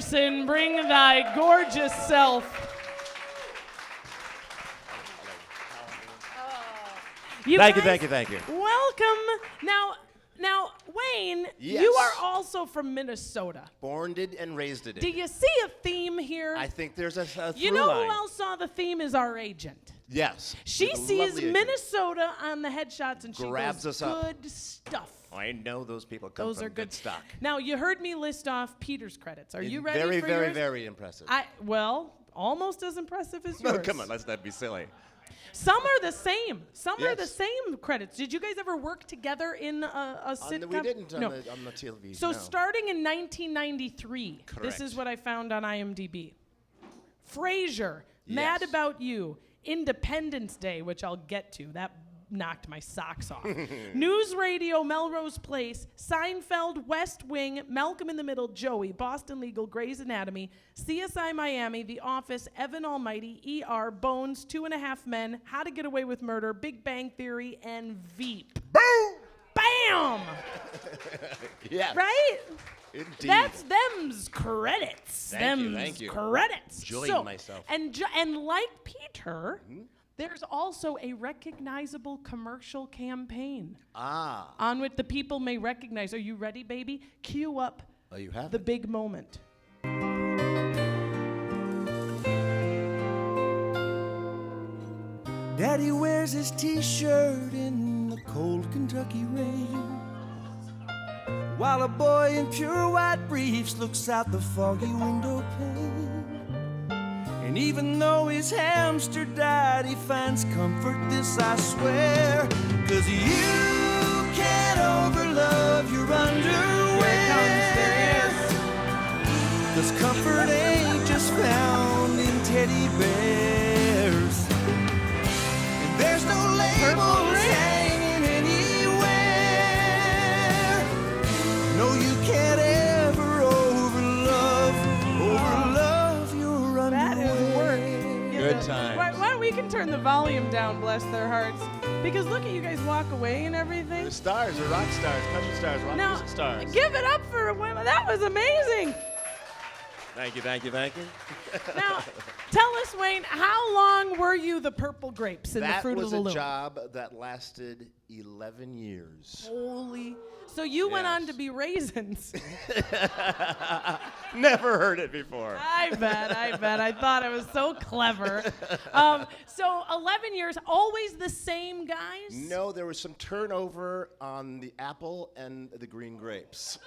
Wilderson, bring thy gorgeous self. Thank you. Welcome. Now, Wayne, Yes. you are also from Minnesota. Born and raised it. Do you see a theme here? I think there's a through You know line. who else saw the theme is our agent. Yes. She With a sees lovely agent. Minnesota on the headshots and she Grabs goes, us up. good stuff. I know those people come Those from are good stock. Now, you heard me list off Peter's credits. Are you ready Very, for very, yours? very impressive. Well, almost as impressive as yours. No, come on, let's not be silly. Some are the same. Some are Yes. the same credits. Did you guys ever work together in a sitcom? We didn't No. on the TV. So no. starting in 1993, this Correct. is what I found on IMDb. Frasier, Mad Yes. About You, Independence Day, which I'll get to. That knocked my socks off. News Radio, Melrose Place, Seinfeld, West Wing, Malcolm in the Middle, Joey, Boston Legal, Grey's Anatomy, CSI Miami, The Office, Evan Almighty, ER, Bones, 2.5 Men, How to Get Away with Murder, Big Bang Theory, and Veep. Boom! Bam! Yes. Right? Indeed. That's them's credits. Thank you. Credits. Enjoying myself. And like Peter, there's also a recognizable commercial campaign Ah. on which the people may recognize. Are you ready, baby? Cue up Oh, you have the it. big moment. Daddy wears his t-shirt in the cold Kentucky rain, while a boy in pure white briefs looks out the foggy window pane. And even though his hamster died, he finds comfort, this I swear, 'cause you can't overlove your underwear. 'Cause comfort ain't just found in teddy bears. And there's no labels hanging anywhere. No, you can't ever overlove your underwear. That is work. Good times. Why don't we can turn the volume down, bless their hearts. Because look at you guys walk away and everything. The stars are rock stars, country stars, rock Now, music stars. give it up for women. That was amazing. Thank you. Now, tell us, Wayne, how long were you the purple grapes in the That Fruit was of the a Loom? job that lasted 11 years. Holy. So you went on Yes. to be raisins. Never heard it before. I bet. I thought it was so clever. So 11 years, always the same guys? No, there was some turnover on the apple and the green grapes.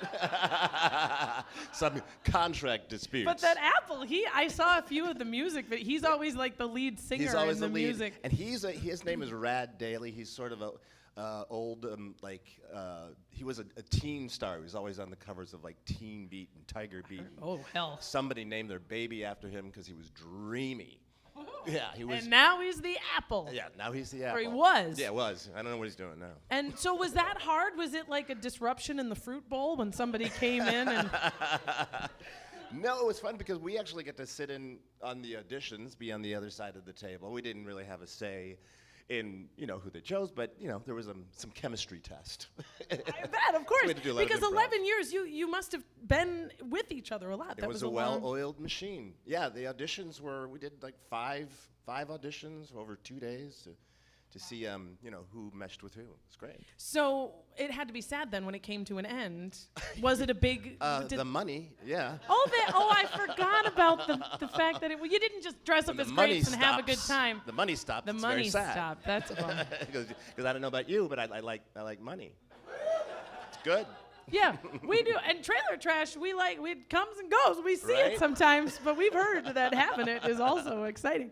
Some contract disputes. But that Apple, I saw a few of the music, but he's always like the lead singer He's always in the the lead. music. And his name is Rad Daly. He's sort of a old, he was a teen star. He was always on the covers of like Teen Beat and Tiger Beat. Oh, hell. Somebody named their baby after him because he was dreamy. Yeah, he was. And now he's the Apple. Yeah, now he's the apple. Or he was. Yeah, was. I don't know what he's doing now. And so was that hard? Was it like a disruption in the fruit bowl when somebody came in and... No, it was fun because we actually get to sit in on the auditions, be on the other side of the table. We didn't really have a say in who they chose, but there was some chemistry test. I bet, of course. We had to do a lot of Because improv. 11 years, you must have been with each other a lot. It was a well-oiled machine. Yeah, the auditions we did like five auditions over 2 days to see who meshed with who. It's great. So it had to be sad then when it came to an end. Was it a big... The money, yeah. I forgot about the fact that you didn't just dress up When as the money grapes and have a good stops, time. The money stopped. The it's money very sad. stopped. That's a bummer. Because I don't know about you, but I like money. It's good. Yeah, we do. And trailer trash, it comes and goes. We see it Right? sometimes, but we've heard that having it is also exciting.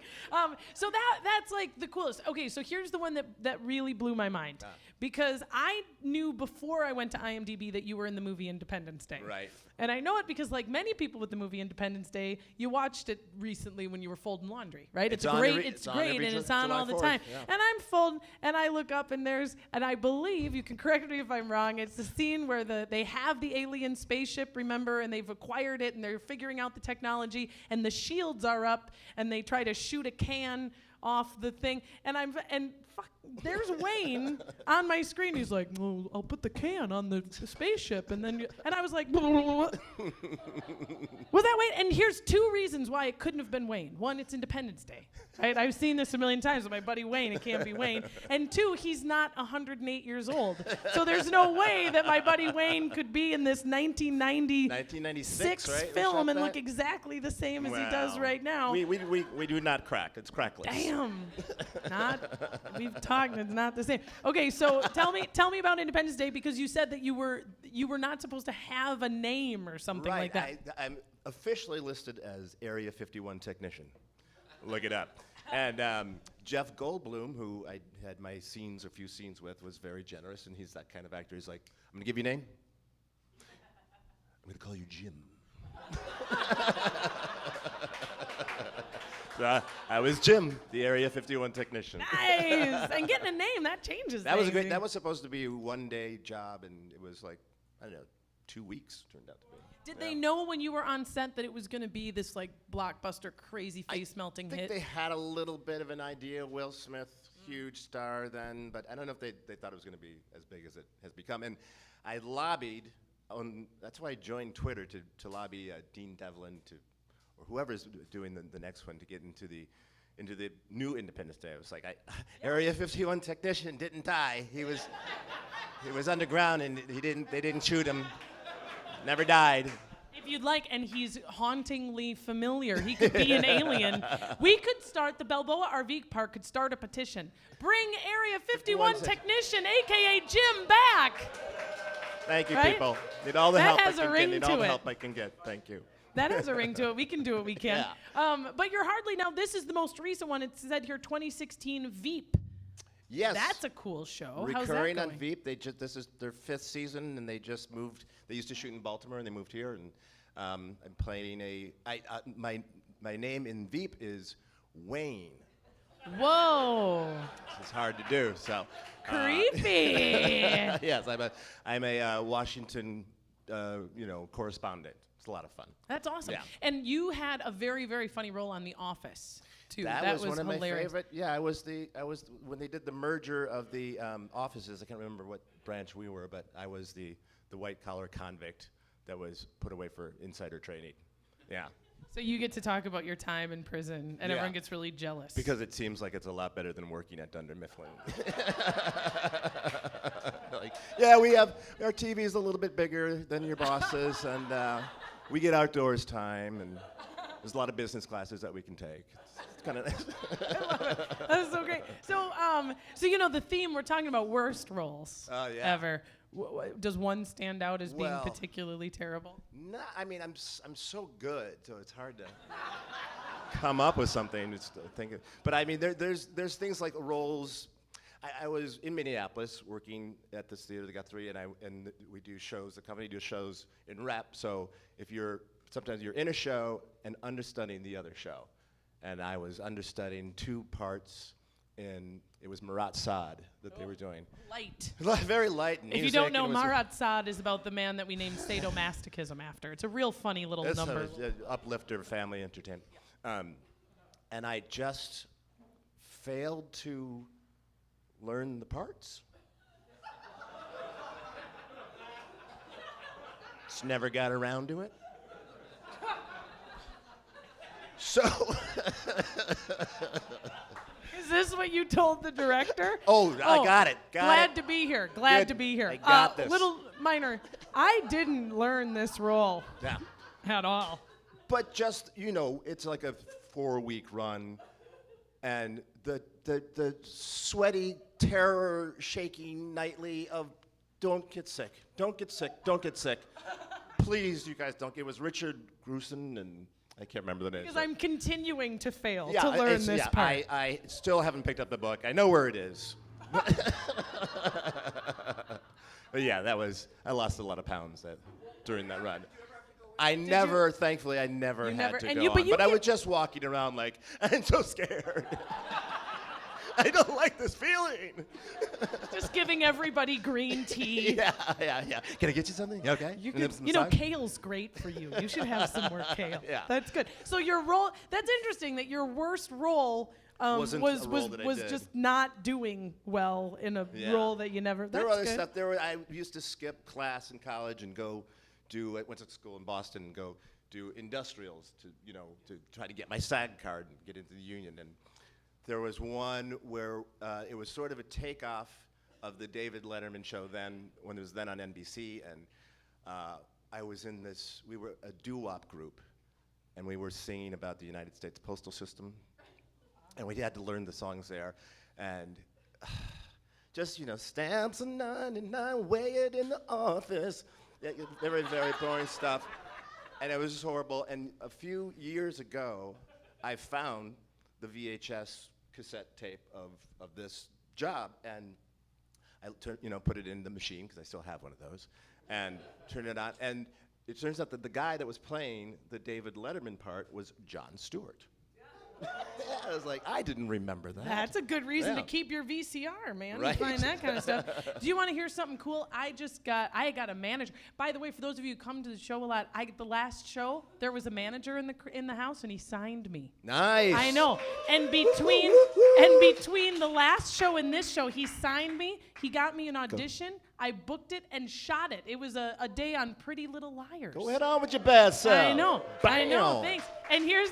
So that's like the coolest. Okay, so here's the one that really blew my mind. Because I knew before I went to IMDb that you were in the movie Independence Day. Right. And I know it because like many people with the movie Independence Day, you watched it recently when you were folding laundry, right? It's It's on great, every- it's it's on great, every and Ju- it's on July all the 4th, time. yeah. And I'm folding, and I look up, and and I believe, you can correct me if I'm wrong, it's the scene where they have the alien spaceship, remember, and they've acquired it, and they're figuring out the technology, and the shields are up, and they try to shoot a can off the thing, and there's Wayne on my screen. He's like, "Oh, I'll put the can on the spaceship," and I was like, "Was that Wayne?" And here's 2 reasons why it couldn't have been Wayne. 1, it's Independence Day. Right? I've seen this a million times with my buddy Wayne. It can't be Wayne. And 2, he's not 108 years old. So there's no way that my buddy Wayne could be in this 1996 right? film and look exactly the same as he does right now. We do not crack. It's crackless. Damn. We've talked, it's not the same. Okay, so tell me about Independence Day, because you said that you were not supposed to have a name or something like that. I'm officially listed as Area 51 technician. Look it up. And Jeff Goldblum, who I had my a few scenes with, was very generous, and he's that kind of actor. He's like, I'm going to give you a name. I'm going to call you Jim. So I was Jim, the Area 51 technician. Nice. And getting a name, that changes That was things. that was supposed to be a one-day job, and it was like, I don't know, 2 weeks turned out to be. Did they know when you were on set that it was going to be this like blockbuster, crazy face-melting I think hit? they had a little bit of an idea. Will Smith, huge star then, but I don't know if they thought it was going to be as big as it has become. And I lobbied that's why I joined Twitter to lobby Dean Devlin or whoever's doing the next one to get into the new Independence Day. I was like, Area 51 technician didn't die. He was underground and they didn't shoot him. Never died. If you'd like, and he's hauntingly familiar. He could be an alien. We could start, the Balboa RV Park could start a petition. Bring Area 51 technician, a.k.a. Jim, back. Thank you, Right? people. Need all the That help has I a can ring get. Need to all the it. help I can get. Thank you. That has a ring to it. We can do what we can. Yeah. But you're hardly, now this is the most recent one. It said here 2016 Veep. Yes. That's a cool show. How's that Recurring going? on Veep. This is their 5th season, and they just moved. They used to shoot in Baltimore, and they moved here. And I'm playing my name in Veep is Wayne. Whoa. It's hard to do. So. Creepy. Yes, I'm a Washington, correspondent. It's a lot of fun. That's awesome. Yeah. And you had a very, very funny role on The Office, too. That was one of hilarious. my favorite. Yeah, I was when they did the merger of the offices. I can't remember what branch we were, but I was the white collar convict that was put away for insider trading. Yeah. So you get to talk about your time in prison, and Yeah. everyone gets really jealous. Because it seems like it's a lot better than working at Dunder Mifflin. Our TV is a little bit bigger than your boss's, and we get outdoors time, and there's a lot of business classes that we can take. It's kind of nice. That's so great. So the theme, we're talking about worst roles ever. Does one stand out as being particularly terrible? No, I mean I'm so good, so it's hard to come up with something. But I mean there's things like roles. I was in Minneapolis working at this theater, the Guthrie, and we do shows. The company does shows in rep. So sometimes you're in a show and understudying the other show, and I was understudying 2 parts. It was Marat Sade that they were doing. Light. Very light. If you don't know, Marat Sade is about the man that we named sadomasochism after. It's a real funny little It's number. an uplifter, family entertainment. And I just failed to learn the parts. Just never got around to it. So... Is this what you told the director? I got it. Glad to be here. Glad Good. to be here. I got this. Little minor. I didn't learn this role Yeah. at all. But just, it's like a 4-week run, and the sweaty, terror-shaking nightly of don't get sick, don't get sick, don't get sick. Please, you guys don't. It was Richard Gruson, and I can't remember the name. Because I'm continuing to fail Yeah, to learn this part. I still haven't picked up the book. I know where it is. But yeah, I lost a lot of pounds during that run. Thankfully, I never had to go on. But I was just walking around like, I'm so scared. I don't like this feeling. Just giving everybody green tea. Yeah. Can I get you something? You okay? Kale's great for you. You should have some more kale. Yeah. That's good. So your role, that's interesting that your worst role Wasn't a role that I was did. just not doing well in a Yeah. role that you never. There were That's other good. stuff. I used to skip class in college and go do. I went to school in Boston and go do industrials to try to get my SAG card and get into the union. And there was one where it was sort of a takeoff of the David Letterman show then, when it was then on NBC, and I was in this. We were a doo-wop group, and we were singing about the United States postal system, and we had to learn the songs there, and. Just, stamps and 99, weigh it in the office. Yeah, very, very boring stuff. And it was just horrible. And a few years ago, I found the VHS cassette tape of this job. And I put it in the machine, because I still have one of those, and turned it on. And it turns out that the guy that was playing the David Letterman part was Jon Stewart. Yeah, I was like, I didn't remember that. That's a good reason to Yeah. keep your VCR, man. Right. You find that kind of stuff. Do you want to hear something cool? I got a manager. By the way, for those of you who come to the show a lot, the last show there was a manager in the house, and he signed me. Nice. I know. And between the last show and this show, he signed me. He got me an audition. I booked it and shot it. It was a day on Pretty Little Liars. Go head on with your bad self. I know. I know. Bam. Thanks. And here's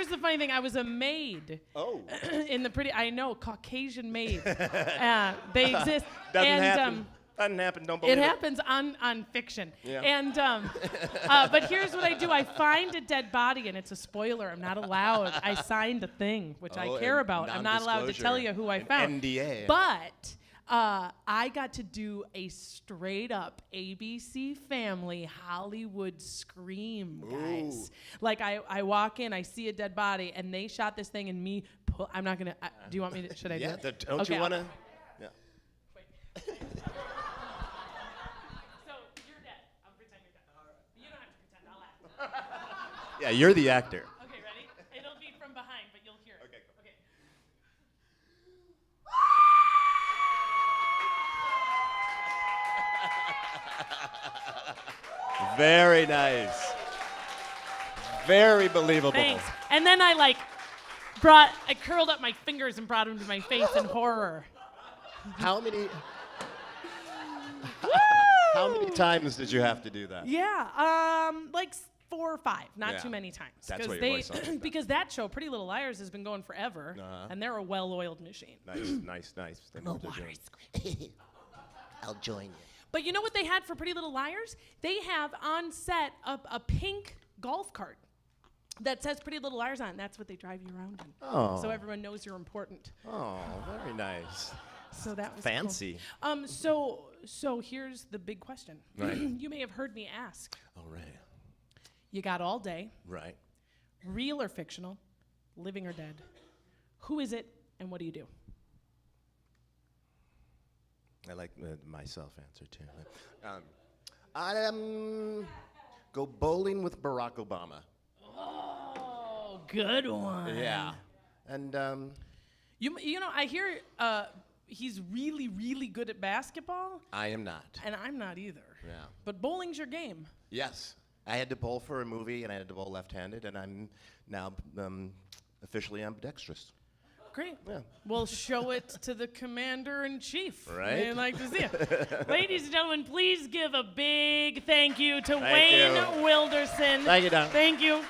the funny thing. I was a maid. Oh. In the Caucasian maid. They exist. Doesn't and, happen. Doesn't happen. Don't believe it it. happens on fiction. Yeah. And but here's what I do. I find a dead body, and it's a spoiler. I'm not allowed. I signed a thing, which I care and about. I'm not allowed to tell you who I An found. NDA. But I got to do a straight up ABC Family Hollywood scream, guys. Ooh. Like I walk in, I see a dead body, and they shot this thing, and me. I'm not gonna. Do you want me to? Should I do Yeah. it? Don't Okay, you want to? I'll- Yeah. Wait. So you're dead. I'll pretend you're dead. You don't have to pretend. I'll act. Yeah, you're the actor. Okay, ready? It'll be from behind, but you'll hear it. Okay, go. Okay. Very nice. Very believable. Thanks. And then I curled up my fingers and brought them to my face in horror. How many? How many times did you have to do that? Yeah, like 4 or 5, not Yeah. too many times. That's 'Cause why your they, voice sounds like that. because that show, Pretty Little Liars, has been going forever, and they're a well-oiled machine. Nice. They know what they're doing. I'll join you. But you know what they had for Pretty Little Liars? They have on set a pink golf cart that says Pretty Little Liars on. That's what they drive you around in. Oh. So everyone knows you're important. Oh, very nice. So that was Fancy. Cool. So here's the big question. Right. You may have heard me ask. All right. You got all day, Right. real or fictional, living or dead. Who is it, and what do you do? I like my self answer too. Go bowling with Barack Obama. Oh, good one. Yeah. And You know, I hear he's really, really good at basketball, I am not. and I'm not either. Yeah. But bowling's your game. Yes. I had to bowl for a movie, and I had to bowl left-handed, and I'm now officially ambidextrous. Great. Yeah. We'll show it to the commander-in-chief. Right. They'd like to see it. Ladies and gentlemen, please give a big thank you to Thank Wayne you. Wilderson. Thank you, Dawn. Thank you.